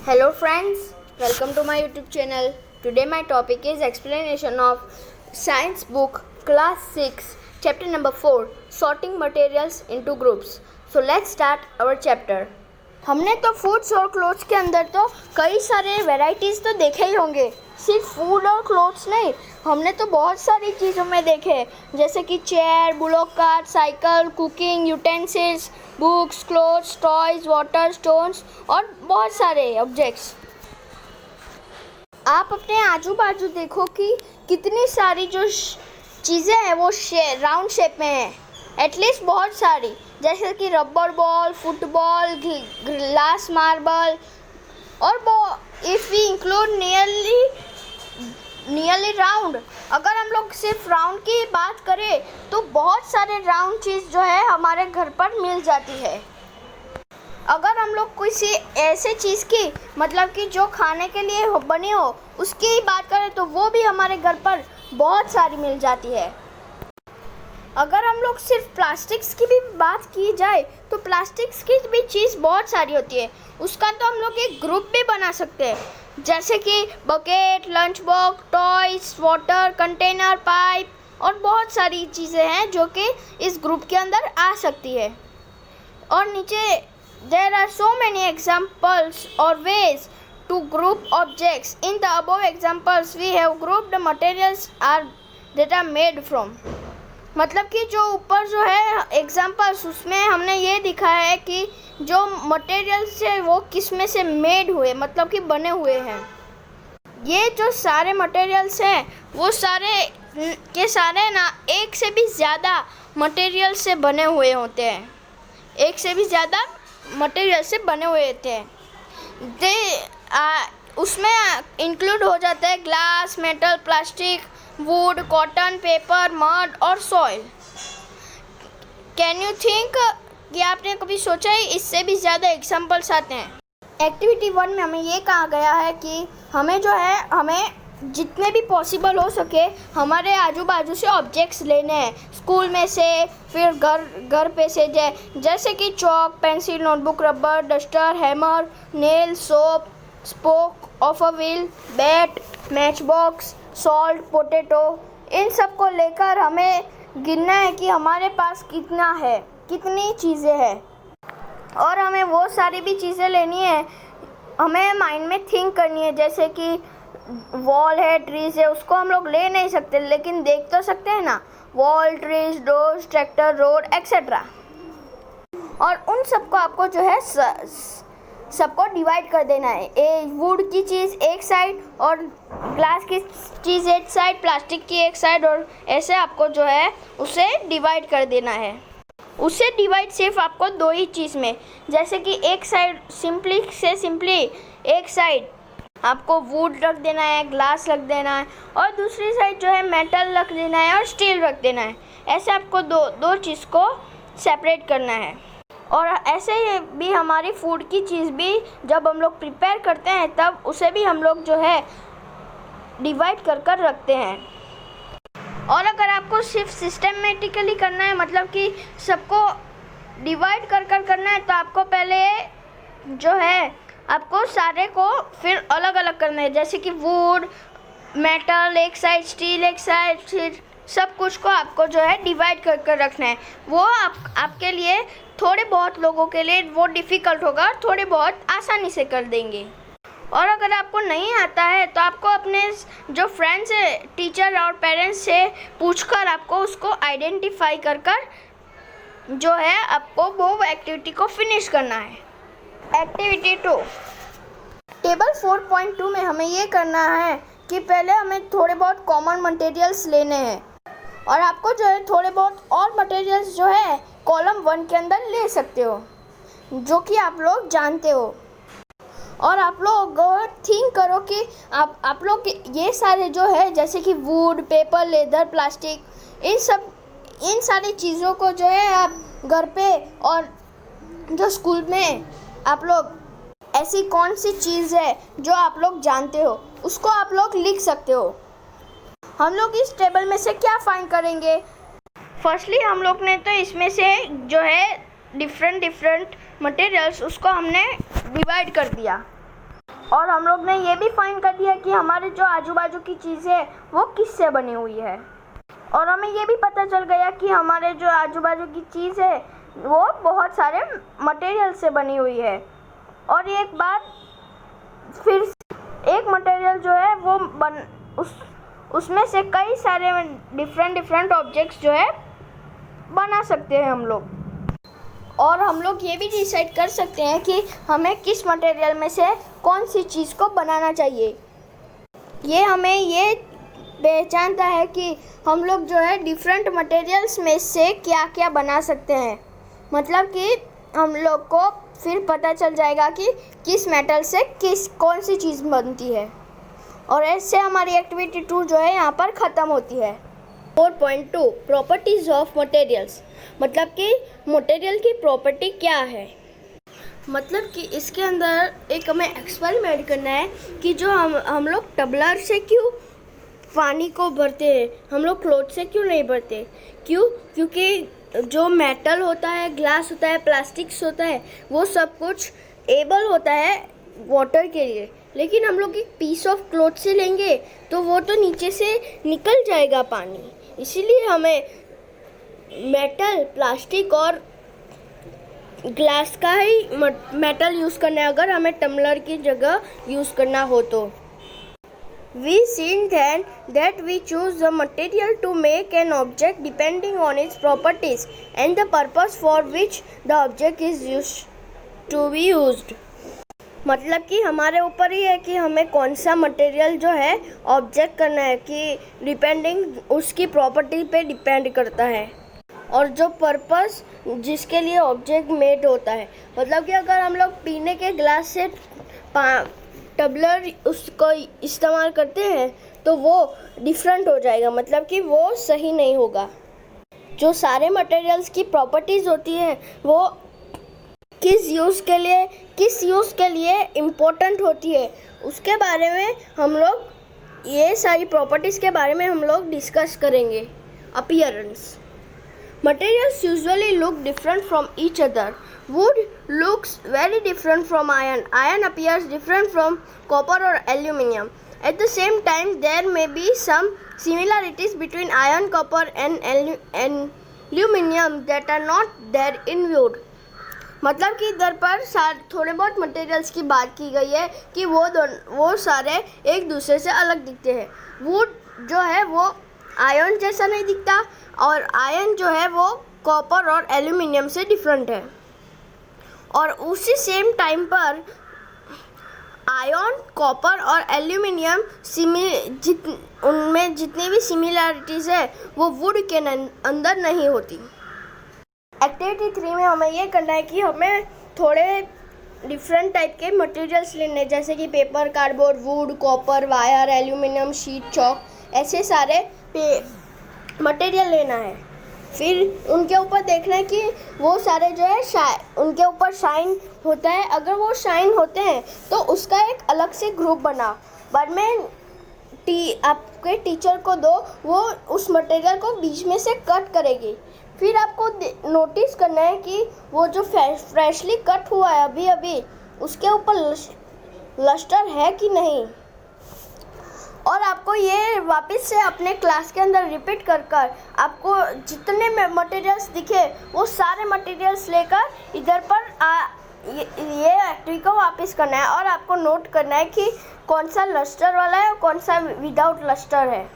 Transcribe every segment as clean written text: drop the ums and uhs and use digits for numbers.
Hello friends, welcome to my YouTube channel. Today my topic is explanation of science book class 6 chapter number 4 sorting materials into groups. So let's start our chapter. हमने तो foods और clothes के अंदर तो कई सारे varieties तो देखे ही होंगे. सिर्फ फूड और क्लोथ्स नहीं, हमने तो बहुत सारी चीज़ों में देखे, जैसे कि chair, bullock cart, cycle, cooking utensils, books, clothes, toys, water, stones और बहुत सारे ऑब्जेक्ट्स. आप अपने आजू बाजू देखो कि कितनी सारी जो चीज़ें हैं वो राउंड शेप में हैं. एटलीस्ट बहुत सारी, जैसे कि rubber ball, football, glass marble और if we include nearly round. अगर हम लोग सिर्फ राउंड की बात करें तो बहुत सारे राउंड चीज़ जो है हमारे घर पर मिल जाती है. अगर हम लोग किसी ऐसे चीज़ की मतलब कि जो खाने के लिए बनी हो उसकी ही बात करें तो वो भी हमारे घर पर बहुत सारी मिल जाती है. अगर हम लोग सिर्फ प्लास्टिक्स की भी बात की जाए तो प्लास्टिक्स की भी चीज़ बहुत सारी होती है. उसका तो हम लोग एक ग्रुप भी बना सकते हैं, जैसे कि bucket, lunch box, toys, water container, pipe और बहुत सारी चीज़ें हैं जो कि इस ग्रुप के अंदर आ सकती है. और नीचे there are so many examples और ways to group objects. In the above examples we have grouped the materials are that are made from. मतलब कि जो ऊपर जो है एग्जाम्पल्स उसमें हमने ये दिखाया है कि जो मटेरियल्स है वो किस में से मेड हुए, मतलब कि बने हुए हैं. ये जो सारे मटेरियल्स हैं वो सारे के सारे ना एक से भी ज़्यादा मटेरियल से बने हुए होते हैं. एक से भी ज़्यादा मटेरियल से बने हुए होते हैं. उसमें इंक्लूड हो जाता है glass, metal, plastic, would, cotton, paper, mud और सॉइल. कैन यू थिंक कि आपने कभी सोचा है इससे भी ज़्यादा एग्जाम्पल्स आते हैं. एक्टिविटी 1 में हमें ये कहा गया है कि हमें जो है हमें जितने भी पॉसिबल हो सके हमारे आजू बाजू से ऑब्जेक्ट्स लेने हैं. स्कूल में से, फिर घर पे से, जैसे कि chalk, pencil, notebook, rubber, duster, hammer, nail, soap, spoke of a wheel, bat, matchbox, salt, potato. इन सब को लेकर हमें गिनना है कि हमारे पास कितना है, कितनी चीज़ें हैं. और हमें वो सारी भी चीज़ें लेनी है, हमें माइंड में थिंक करनी है. जैसे कि वॉल है, ट्रीज है, उसको हम लोग ले नहीं सकते लेकिन देख तो सकते हैं ना. Wall, trees, doors, tractor, road etcetera. और उन सबको आपको जो है सबको डिवाइड कर देना है. वुड की चीज़ एक साइड और ग्लास की चीज़ एक साइड, प्लास्टिक की एक साइड, और ऐसे आपको जो है उसे डिवाइड कर देना है. उसे डिवाइड सिर्फ आपको दो ही चीज़ में, जैसे कि एक साइड सिंपली एक साइड आपको वुड रख देना है, ग्लास रख देना है, और दूसरी साइड जो है मेटल रख देना है और स्टील रख देना है. ऐसे आपको दो चीज़ को सेपरेट करना है. और ऐसे भी हमारी फूड की चीज़ भी जब हम लोग प्रिपेयर करते हैं तब उसे भी हम लोग जो है डिवाइड कर रखते हैं. और अगर आपको सिर्फ सिस्टमेटिकली करना है, मतलब कि सबको डिवाइड कर करना है, तो आपको पहले जो है आपको सारे को फिर अलग अलग करना है. जैसे कि वुड, मेटल एक साइड, स्टील एक साइड, फिर सब कुछ को आपको जो है डिवाइड कर रखना है. वो आपके लिए थोड़े बहुत लोगों के लिए वो डिफ़िकल्ट होगा, थोड़े बहुत आसानी से कर देंगे. और अगर आपको नहीं आता है तो आपको अपने जो फ्रेंड्स है, टीचर और पेरेंट्स से पूछकर आपको उसको आइडेंटिफाई कर जो है आपको वो एक्टिविटी को फिनिश करना है. एक्टिविटी 2 टेबल 4.2 में हमें ये करना है कि पहले हमें थोड़े बहुत कॉमन मटेरियल्स लेने हैं, और आपको जो है थोड़े बहुत और मटेरियल्स जो है कॉलम 1 के अंदर ले सकते हो, जो कि आप लोग जानते हो. और आप लोग थिंक करो कि आप लोग ये सारे जो है जैसे कि वुड, पेपर, लेदर, प्लास्टिक, इन सारी चीज़ों को जो है आप घर पे और जो स्कूल में आप लोग ऐसी कौन सी चीज़ है जो आप लोग जानते हो उसको आप लोग लिख सकते हो. हम लोग इस टेबल में से क्या फाइंड करेंगे. फर्स्टली हम लोग ने तो इसमें से जो है डिफरेंट मटेरियल्स उसको हमने डिवाइड कर दिया. और हम लोग ने ये भी फाइंड कर दिया कि हमारे जो आजू बाजू की चीज़ है वो किससे बनी हुई है। और हमें ये भी पता चल गया कि हमारे जो आजू बाजू की चीज़ है वो बहुत सारे मटेरियल से बनी हुई है। और एक बात फिर एक मटेरियल जो है वो उसमें से कई सारे डिफरेंट ऑब्जेक्ट्स जो है बना सकते हैं हम लोग। और हम लोग ये भी डिसाइड कर सकते हैं कि हमें किस मटेरियल में से कौन सी चीज़ को बनाना चाहिए। ये हमें ये पहचानता है कि हम लोग जो है डिफरेंट मटेरियल्स में से क्या क्या बना सकते हैं। मतलब कि हम लोग को फिर पता चल जाएगा कि किस मेटल से कौन सी चीज़ बनती है। और ऐसे हमारी एक्टिविटी 2 जो है यहाँ पर ख़त्म होती है। 4.2 प्रॉपर्टीज़ ऑफ मटेरियल्स, मतलब कि मटेरियल की प्रॉपर्टी क्या है। मतलब कि इसके अंदर एक हमें एक्सपेरिमेंट करना है कि जो हम लोग टबलर से क्यों पानी को भरते हैं, हम लोग क्लोथ से क्यों नहीं भरते। क्योंकि जो मेटल होता है, ग्लास होता है, प्लास्टिक्स होता है, वो सब कुछ एबल होता है वाटर के लिए। लेकिन हम लोग एक पीस ऑफ क्लॉथ से लेंगे तो वो तो नीचे से निकल जाएगा पानी। इसीलिए हमें मेटल, प्लास्टिक और ग्लास का ही मेटल यूज़ करना है अगर हमें टम्बलर की जगह यूज़ करना हो तो। We seen then that we choose the material to make an object depending on its properties and the purpose for which the object is used to be used। मतलब कि हमारे ऊपर ही है कि हमें कौन सा मटेरियल जो है ऑब्जेक्ट करना है, कि डिपेंडिंग उसकी प्रॉपर्टी पे डिपेंड करता है और जो पर्पस जिसके लिए ऑब्जेक्ट मेड होता है। मतलब कि अगर हम लोग पीने के ग्लास से टबलर उसको इस्तेमाल करते हैं तो वो डिफरेंट हो जाएगा, मतलब कि वो सही नहीं होगा। जो सारे मटेरियल्स की प्रॉपर्टीज़ होती हैं वो किस यूज़ के लिए इम्पोर्टेंट होती है, उसके बारे में हम लोग, ये सारी प्रॉपर्टीज़ के बारे में हम लोग डिस्कस करेंगे। Appearance, materials usually look different from each other. Wood looks very different from iron. Iron appears different from copper or aluminium. At the same time, there may be some similarities between iron, copper and aluminium that are not there in wood. मतलब कि इधर पर थोड़े बहुत materials की बात की गई है कि वो सारे एक दूसरे से अलग दिखते हैं। वुड जो है वो आयरन जैसा नहीं दिखता और आयरन जो है वो कॉपर और एल्यूमिनियम से डिफरेंट है। और उसी सेम टाइम पर आयरन, कॉपर और एल्यूमिनियम उनमें जितनी भी सिमिलरिटीज़ है वो वुड के अंदर नहीं होती। एक्टिविटी 3 में हमें ये करना है कि हमें थोड़े डिफरेंट टाइप के मटेरियल्स लेने, जैसे कि paper, cardboard, would, copper, wire, aluminium, sheet, chalk, ऐसे सारे मटेरियल लेना है। फिर उनके ऊपर देखना है कि वो सारे जो है उनके ऊपर शाइन होता है। अगर वो शाइन होते हैं तो उसका एक अलग से ग्रुप बना, बाद में आपके टीचर को दो, वो उस मटेरियल को बीच में से कट करेगी। फिर आपको नोटिस करना है कि वो जो फ्रेशली कट हुआ है अभी उसके ऊपर लस्टर है कि नहीं। और आपको ये वापस से अपने क्लास के अंदर रिपीट कर आपको जितने मटेरियल्स दिखे वो सारे मटेरियल्स लेकर इधर पर ये एक्टिविटी को वापस करना है और आपको नोट करना है कि कौन सा लस्टर वाला है और कौन सा विदाउट लस्टर है।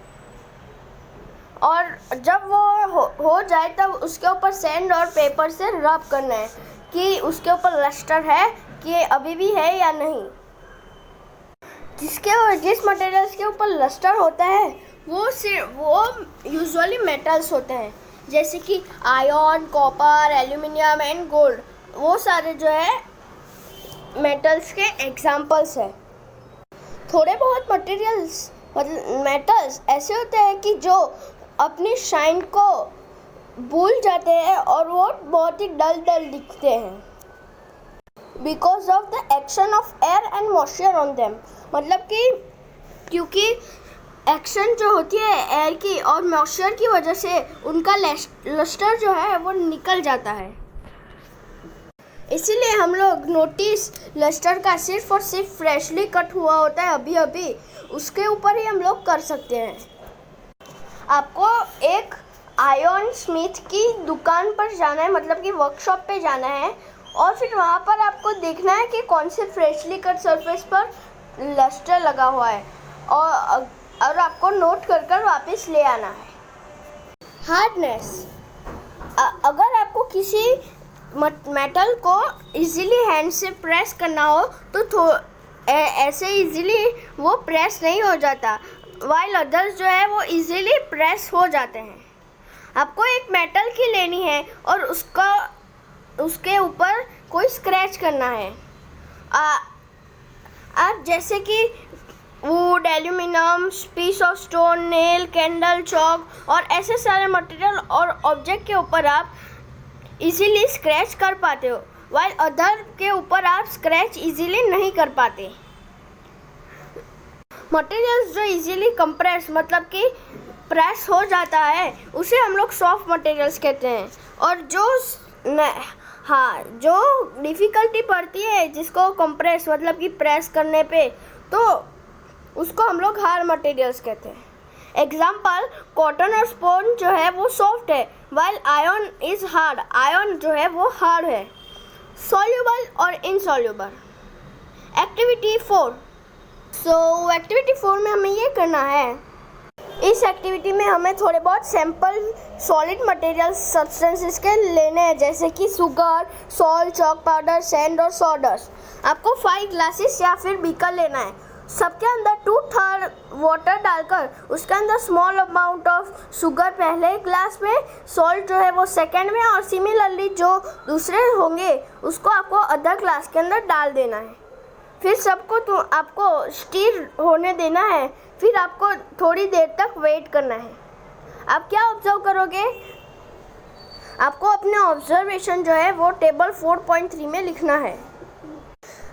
और जब वो हो जाए तब उसके ऊपर सैंड और पेपर से रब करना है कि उसके ऊपर लस्टर है कि अभी भी है या नहीं। जिस मटेरियल्स के ऊपर लस्टर होता है वो यूजुअली मेटल्स होते हैं, जैसे कि iron, copper, aluminium and gold. वो सारे जो है मेटल्स के एग्जांपल्स हैं। थोड़े बहुत मेटल्स ऐसे होते हैं कि जो अपनी शाइन को भूल जाते हैं और वो बहुत ही डल दिखते हैं, because of the action of air and moisture on them. मतलब कि क्योंकि एक्शन जो होती है एयर की और मॉइस्चर की वजह से उनका लस्टर जो है वो निकल जाता है। इसीलिए हम लोग नोटिस लस्टर का सिर्फ और सिर्फ फ्रेशली कट हुआ होता है अभी अभी, उसके ऊपर ही हम लोग कर सकते हैं। आपको एक आयरन स्मिथ की दुकान पर जाना है, मतलब कि वर्कशॉप पे जाना है, और फिर वहाँ पर आपको देखना है कि कौन से फ्रेशली कट सरफेस पर लस्टर लगा हुआ है, और आपको नोट कर वापस ले आना है। हार्डनेस, अगर आपको किसी मेटल को इजीली हैंड से प्रेस करना हो तो ऐसे इजीली वो प्रेस नहीं हो जाता, वाइल अदर्स जो है वो इजीली प्रेस हो जाते हैं। आपको एक मेटल की लेनी है और उसके ऊपर कोई स्क्रैच करना है। आप जैसे कि wood, aluminium, piece of stone, nail, candle, chalk और ऐसे सारे मटेरियल और ऑब्जेक्ट के ऊपर आप इजीली स्क्रैच कर पाते हो, वाइल अदर के ऊपर आप स्क्रैच इजीली नहीं कर पाते। मटेरियल्स जो इजीली कंप्रेस मतलब कि प्रेस हो जाता है उसे हम लोग सॉफ्ट मटेरियल्स कहते हैं, और जो डिफ़िकल्टी पड़ती है जिसको कंप्रेस मतलब कि प्रेस करने पे, तो उसको हम लोग हार्ड मटेरियल्स कहते हैं। एग्जाम्पल, कॉटन और स्पोन जो है वो सॉफ्ट है, while iron is hard, iron जो है वो हार्ड है। सॉल्यूबल और इनसॉल्यूबल। एक्टिविटी 4। एक्टिविटी 4 में हमें ये करना है, इस एक्टिविटी में हमें थोड़े बहुत सैंपल सॉलिड मटेरियल सब्सटेंसेस के लेने हैं, जैसे कि sugar, salt, chalk powder, sand और सॉडस्ट। आपको 5 ग्लासेस या फिर बीकर लेना है, सबके अंदर 2/3 वाटर डालकर उसके अंदर स्मॉल अमाउंट ऑफ शुगर पहले ग्लास में, सॉल्ट जो है वो सेकेंड में, और सिमिलरली जो दूसरे होंगे उसको आपको अदर ग्लास के अंदर डाल देना है। फिर सबको तो आपको स्टीर होने देना है, फिर आपको थोड़ी देर तक वेट करना है। आप क्या ऑब्जर्व करोगे? आपको अपने ऑब्जर्वेशन जो है वो टेबल 4.3 में लिखना है।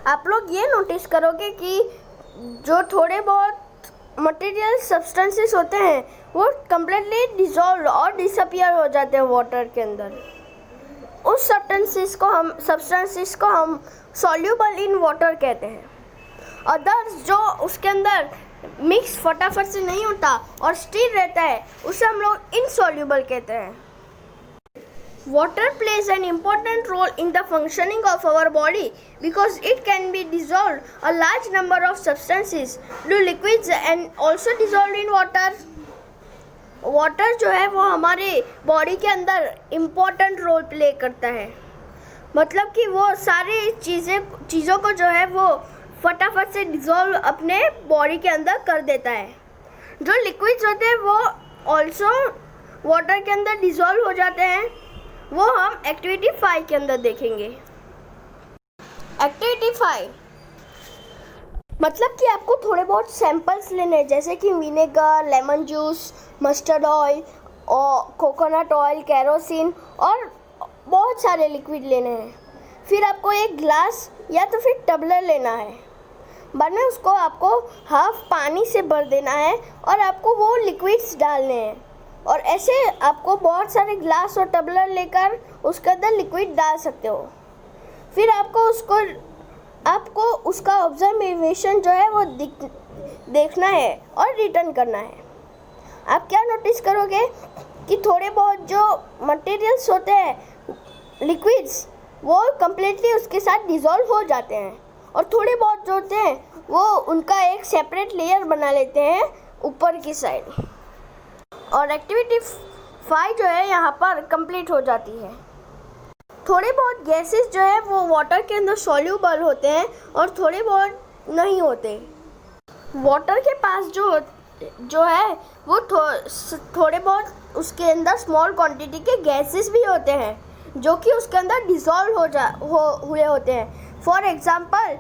आप लोग ये नोटिस करोगे कि जो थोड़े बहुत मटेरियल सब्सटेंसेस होते हैं वो कम्प्लीटली डिसॉल्व और डिसअपियर हो जाते हैं वाटर के अंदर। उस सब्सटेंसेस को हम सॉल्यूबल इन वाटर कहते हैं। अदर्स जो उसके अंदर मिक्स फटाफट से नहीं होता और स्टीर रहता है उसे हम लोग इनसॉल्यूबल कहते हैं। Water plays an important role in the functioning of our body because it can be dissolved a large number of substances to liquids and also dissolved in water. Water जो है वो हमारे बॉडी के अंदर important role play करता है, मतलब कि वो सारी चीज़ों को जो है वो फटाफट से डिज़ोल्व अपने बॉडी के अंदर कर देता है। जो लिक्विड्स होते हैं वो ऑल्सो वाटर के अंदर डिज़ोल्व हो जाते हैं, वो हम एक्टिविटी 5 के अंदर देखेंगे। एक्टिविटी 5 मतलब कि आपको थोड़े बहुत सैंपल्स लेने हैं, जैसे कि vinegar, lemon juice, mustard oil और कोकोनट ऑयल, केरोसिन और बहुत सारे लिक्विड लेने हैं। फिर आपको एक ग्लास या तो फिर टबलर लेना है, बाद में उसको आपको हाफ पानी से भर देना है और आपको वो लिक्विड्स डालने हैं, और ऐसे आपको बहुत सारे ग्लास और टबलर लेकर उसके अंदर लिक्विड डाल सकते हो। फिर आपको उसका ऑब्जर्वेशन जो है वो देखना है और रिटर्न करना है। आप क्या नोटिस करोगे कि थोड़े बहुत जो मटेरियल्स होते हैं लिक्विड्स वो कम्प्लीटली उसके साथ डिज़ोल्व हो जाते हैं, और थोड़े बहुत जो होते हैं वो उनका एक सेपरेट लेयर बना लेते हैं ऊपर की साइड। और एक्टिविटी 5 जो है यहाँ पर कंप्लीट हो जाती है। थोड़े बहुत गैसेस जो है वो वाटर के अंदर सॉल्यूबल होते हैं और थोड़े बहुत नहीं होते। वाटर के पास जो है वो थोड़े बहुत उसके अंदर स्मॉल क्वांटिटी के गैसेस भी होते हैं जो कि उसके अंदर डिज़ोल्व हुए होते हैं। फॉर एग्ज़ाम्पल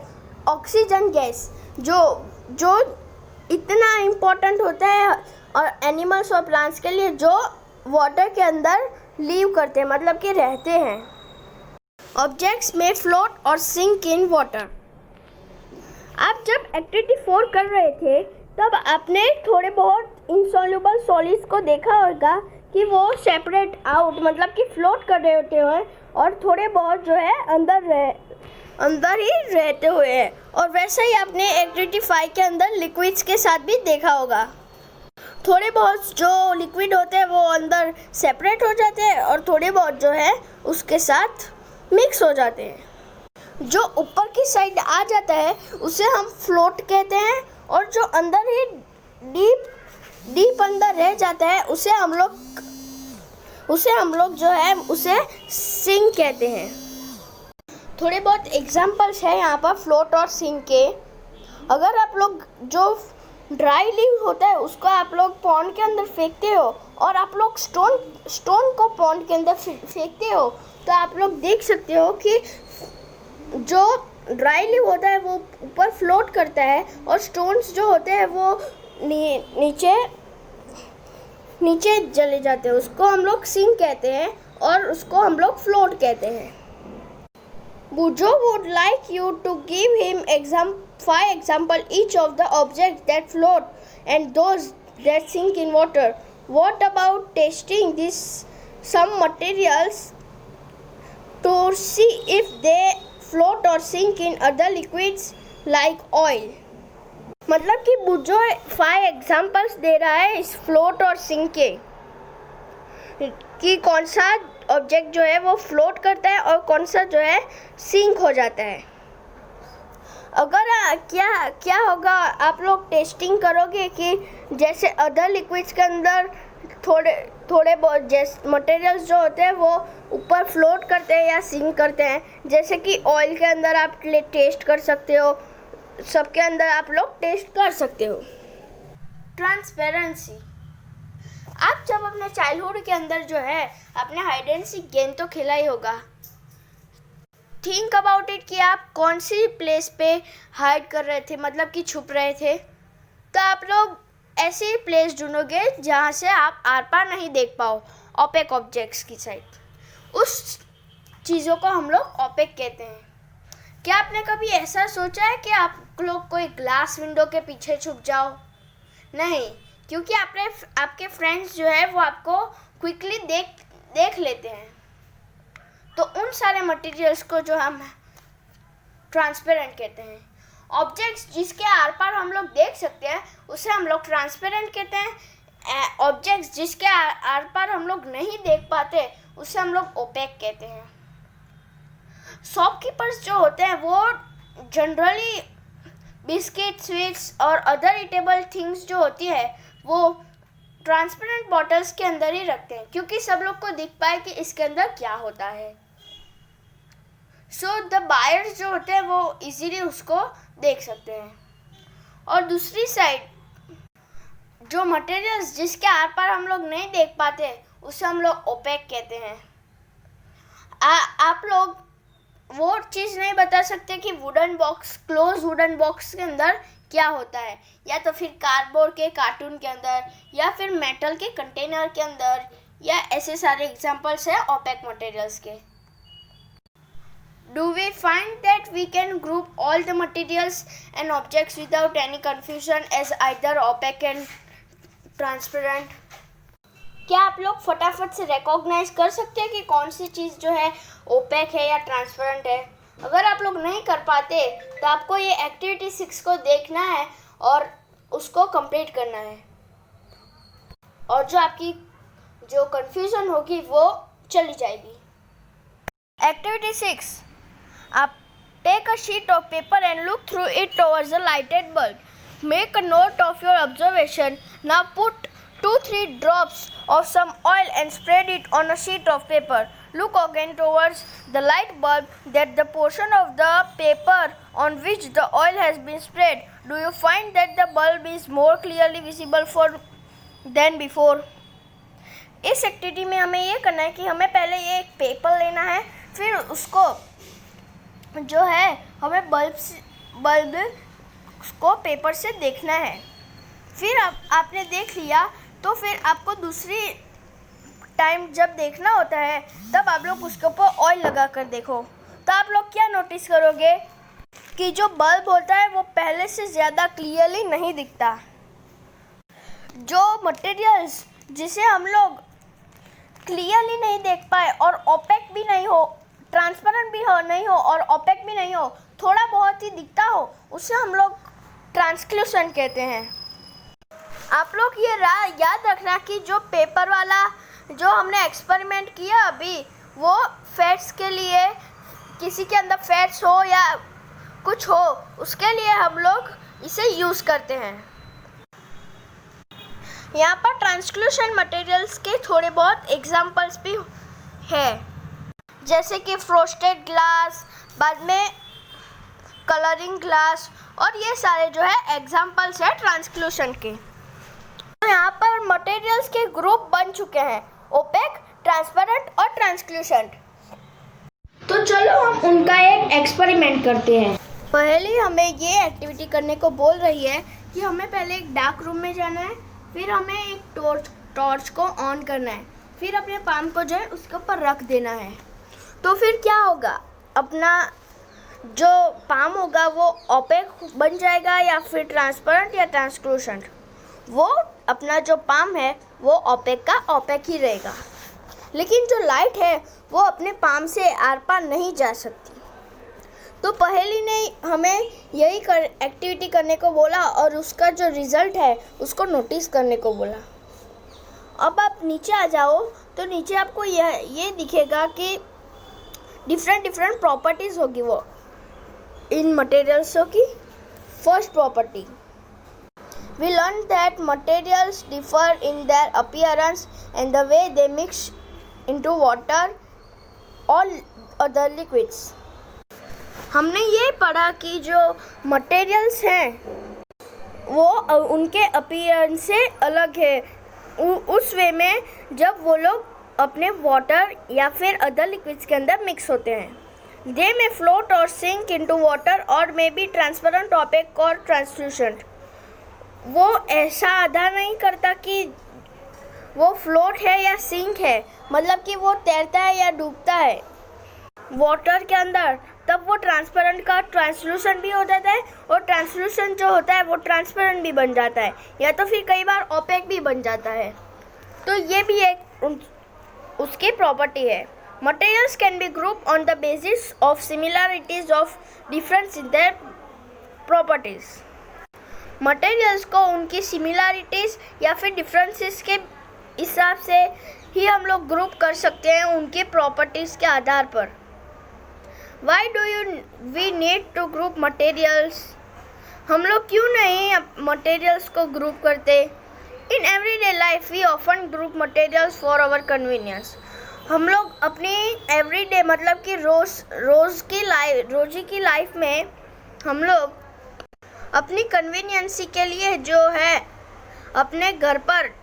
ऑक्सीजन गैस जो इतना इम्पोर्टेंट होता है और एनिमल्स और प्लांट्स के लिए, जो वाटर के अंदर लीव करते हैं मतलब कि रहते हैं। ऑब्जेक्ट्स में फ्लोट और सिंक इन वाटर। आप जब एक्टिविटी 4 कर रहे थे तब आपने थोड़े बहुत इनसॉल्यूबल सॉलिड्स को देखा होगा कि वो सेपरेट आउट मतलब कि फ्लोट कर रहे होते हैं और थोड़े बहुत जो है अंदर ही रहते हुए हैं। और वैसे ही आपने एक्टिविटी 5 के अंदर लिक्विड्स के साथ भी देखा होगा। थोड़े बहुत जो लिक्विड होते हैं वो अंदर सेपरेट हो जाते हैं और थोड़े बहुत जो है उसके साथ मिक्स हो जाते हैं। जो ऊपर की साइड आ जाता है उसे हम फ्लोट कहते हैं, और जो अंदर ही डीप अंदर रह जाता है उसे हम लोग जो है उसे सिंक कहते हैं। थोड़े बहुत एग्जांपल्स है यहाँ पर फ्लोट और सिंक के। अगर आप लोग जो ड्राई लीव होता है उसको आप लोग पॉन्ड के अंदर फेंकते हो और आप लोग स्टोन को पॉन्ड के अंदर फेंकते हो, तो आप लोग देख सकते हो कि जो ड्राई लीव होता है वो ऊपर फ्लोट करता है और स्टोन्स जो होते हैं वो नीचे चले जाते हैं। उसको हम लोग सिंक कहते हैं और उसको हम लोग फ्लोट कहते हैं। Bujo would like you to give him 5 examples each of the objects that float and those that sink in water. What about testing some materials to see if they float or sink in other liquids like oil? मतलब कि बुजो 5 examples दे रहा है इस float और sink के, कि कौन सा ऑब्जेक्ट जो है वो फ्लोट करता है और कौन सा जो है सिंक हो जाता है। अगर क्या होगा, आप लोग टेस्टिंग करोगे कि जैसे अदर लिक्विड्स के अंदर थोड़े बहुत जैसे मटेरियल्स जो होते हैं वो ऊपर फ्लोट करते हैं या सिंक करते हैं। जैसे कि ऑयल के अंदर आप टेस्ट कर सकते हो, सबके अंदर आप लोग टेस्ट कर सकते हो। ट्रांसपेरेंसी, आप जब अपने चाइल्डहुड के अंदर जो है आपने हाइड एंड सीक गेम तो खेला ही होगा। थिंक अबाउट इट कि आप कौन सी प्लेस पे हाइड कर रहे थे, मतलब कि छुप रहे थे। तो आप लोग ऐसी प्लेस ढूंढोगे जहाँ से आप आर पार नहीं देख पाओ, ओपेक ऑब्जेक्ट्स की साइड। उस चीज़ों को हम लोग ओपेक कहते हैं। क्या आपने कभी ऐसा सोचा है कि आप लोग कोई ग्लास विंडो के पीछे छुप जाओ? नहीं, क्योंकि आपके फ्रेंड्स जो है वो आपको क्विकली देख लेते हैं। तो उन सारे मटेरियल्स को जो हम ट्रांसपेरेंट कहते हैं। ऑब्जेक्ट्स जिसके आर पार हम लोग देख सकते हैं उसे हम लोग ट्रांसपेरेंट कहते हैं। ऑब्जेक्ट्स जिसके आर पार हम लोग नहीं देख पाते उसे हम लोग ओपेक कहते हैं। शॉपकीपर्स जो होते हैं वो जनरली बिस्किट, स्वीट्स और अदर ईटेबल थिंग्स जो होती है वो ट्रांसपेरेंट बॉटल्स के अंदर ही रखते हैं, क्योंकि सब लोग को दिख पाए कि इसके अंदर क्या होता है। सो द बायर्स जो होते हैं वो इजीली उसको देख सकते हैं। और दूसरी साइड जो मटेरियल्स जिसके आर पार हम लोग नहीं देख पाते उसे हम लोग ओपेक कहते हैं। आप लोग वो चीज़ नहीं बता सकते कि क्लोज वुडन बॉक्स के अंदर क्या होता है, या तो फिर कार्डबोर्ड के कार्टून के अंदर, या फिर मेटल के कंटेनर के अंदर, या ऐसे सारे एग्जांपल्स हैं ओपेक मटेरियल्स के। Do we find that we can group all the materials and objects without any confusion as either opaque and transparent? क्या आप लोग फटाफट से रिकॉग्नाइज कर सकते हैं कि कौन सी चीज़ जो है ओपेक है या ट्रांसपेरेंट है? अगर आप लोग नहीं कर पाते तो आपको ये एक्टिविटी 6 को देखना है और उसको कंप्लीट करना है, और जो आपकी जो कंफ्यूजन होगी वो चली जाएगी। एक्टिविटी 6, आप take a sheet of paper and look through it towards a lighted bulb. Make a note of your observation. Now put 2-3 drops of some oil and spread it on a sheet of paper. Look again towards the light bulb, that the portion of the paper on which the oil has been spread. Do you find that the bulb is more clearly visible than before? इस activity में हमें ये करना है कि हमें पहले ये एक पेपर लेना है, फिर उसको जो है हमें बल्ब को पेपर से देखना है। फिर आपने देख लिया तो फिर आपको दूसरी टाइम जब देखना होता है तब आप लोग उसके ऊपर ऑयल लगा कर देखो, तो आप लोग क्या नोटिस करोगे कि जो बल्ब होता है वो पहले से ज़्यादा क्लियरली नहीं दिखता। जो मटेरियल्स जिसे हम लोग क्लियरली नहीं देख पाए और ओपेक भी नहीं ट्रांसपेरेंट भी हो नहीं हो और ओपेक भी नहीं हो, थोड़ा बहुत ही दिखता हो, उसे हम लोग ट्रांसल्यूसेंट कहते हैं। आप लोग ये याद रखना कि जो पेपर वाला जो हमने एक्सपेरिमेंट किया अभी, वो फैट्स के लिए, किसी के अंदर फैट्स हो या कुछ हो, उसके लिए हम लोग इसे यूज़ करते हैं। यहाँ पर ट्रांसल्यूसेंट मटेरियल्स के थोड़े बहुत एग्जांपल्स भी है, जैसे कि फ्रोस्टेड ग्लास, बाद में कलरिंग ग्लास, और ये सारे जो है एग्जांपल्स है ट्रांसल्यूसेंट के। तो यहाँ पर मटेरियल्स के ग्रुप बन चुके हैं, ओपेक, ट्रांसपेरेंट और ट्रांसल्यूसेंट। तो चलो हम उनका एक एक्सपेरिमेंट करते हैं। पहले हमें ये एक्टिविटी करने को बोल रही है कि हमें पहले एक डार्क रूम में जाना है, फिर हमें एक टॉर्च को ऑन करना है, फिर अपने पाम को जो है उसके ऊपर रख देना है। तो फिर क्या होगा, अपना जो पाम होगा वो ओपेक बन जाएगा या फिर ट्रांसपेरेंट या ट्रांसल्यूसेंट। वो अपना जो पाम है वो ओपेक का ओपेक ही रहेगा, लेकिन जो लाइट है वो अपने पाम से आर पार नहीं जा सकती। तो पहेली ने हमें यही एक्टिविटी करने को बोला और उसका जो रिज़ल्ट है उसको नोटिस करने को बोला। अब आप नीचे आ जाओ तो नीचे आपको ये दिखेगा कि डिफरेंट प्रॉपर्टीज़ होगी वो इन मटेरियल्सों की। First property, we learned that materials differ in their appearance and the way they mix into water or other liquids. हमने ये पढ़ा कि जो मटेरियल्स हैं वो उनके अपीयरेंस से अलग है, उस वे में जब वो लोग अपने वाटर या फिर अदर लिक्विड्स के अंदर मिक्स होते हैं। They may float or sink into water or may be transparent, opaque और translucent. वो ऐसा अदा नहीं करता कि वो फ्लोट है या सिंक है, मतलब कि वो तैरता है या डूबता है वाटर के अंदर, तब वो ट्रांसपेरेंट का ट्रांसल्यूसेंट भी हो जाता है और ट्रांसल्यूसेंट जो होता है वो ट्रांसपेरेंट भी बन जाता है, या तो फिर कई बार ओपेक भी बन जाता है। तो ये भी एक उसकी प्रॉपर्टी है। Materials can be group on the basis of similarities of difference in their properties. Materials को उनकी सिमिलरिटीज़ या फिर डिफरेंसेस के हिसाब से ही हम लोग ग्रुप कर सकते हैं उनके प्रॉपर्टीज़ के आधार पर। Why do we need to group materials? हम लोग क्यों नहीं मटेरियल्स को ग्रुप करते? In everyday life we often group materials for our convenience. हम लोग अपनी एवरीडे मतलब कि रोज़ी की लाइफ में हम लोग अपनी कन्वीनियंसी के लिए जो है अपने घर पर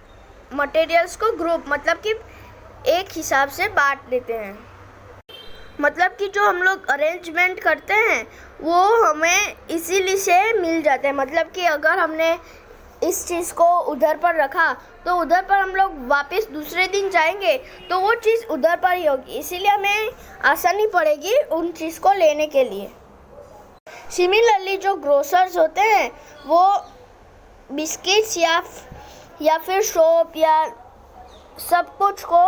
मटेरियल्स को ग्रुप मतलब कि एक हिसाब से बांट देते हैं। मतलब कि जो हम लोग अरेंजमेंट करते हैं वो हमें इजीली से मिल जाते हैं। मतलब कि अगर हमने इस चीज़ को उधर पर रखा तो उधर पर हम लोग वापस दूसरे दिन जाएंगे तो वो चीज़ उधर पर ही होगी, इसीलिए हमें आसानी पड़ेगी उन चीज़ को लेने के लिए। सिमिलरली जो ग्रोसर्स होते हैं वो बिस्किट्स या फिर सोप या सब कुछ को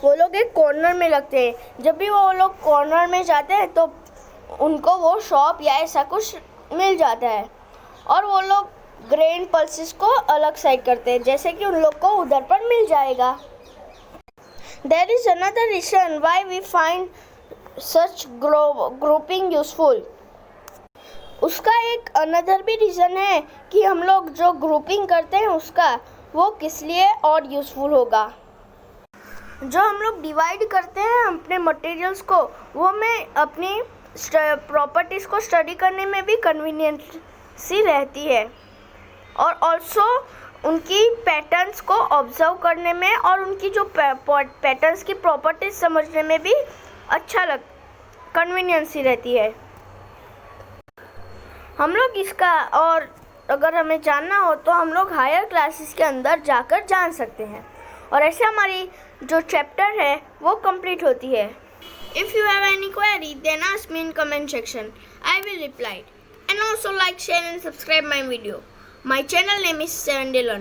वो लोग एक कॉर्नर में रखते हैं। जब भी वो लोग कॉर्नर में जाते हैं तो उनको वो शॉप या ऐसा कुछ मिल जाता है और वो लोग ग्रेन पल्सेस को अलग साइड करते हैं, जैसे कि उन लोग को उधर पर मिल जाएगा। There is another reason why we find such grouping useful. उसका एक अनदर भी रीज़न है कि हम लोग जो ग्रुपिंग करते हैं उसका वो किस लिए और यूज़फुल होगा। जो हम लोग डिवाइड करते हैं अपने मटेरियल्स को वो हमें अपनी प्रॉपर्टीज़ को स्टडी करने में भी कन्वीनियंसी रहती है और ऑल्सो उनकी पैटर्न्स को ऑब्जर्व करने में और उनकी जो पैटर्न्स की प्रॉपर्टीज समझने में भी कन्वीनियंसी रहती है। हम लोग इसका और अगर हमें जानना हो तो हम लोग हायर क्लासेस के अंदर जाकर जान सकते हैं और ऐसे हमारी जो चैप्टर है वो कंप्लीट होती है। If you have any query then ask me in comment section, I will reply. And also like, share and subscribe my video. My channel name is 7 Day Learning।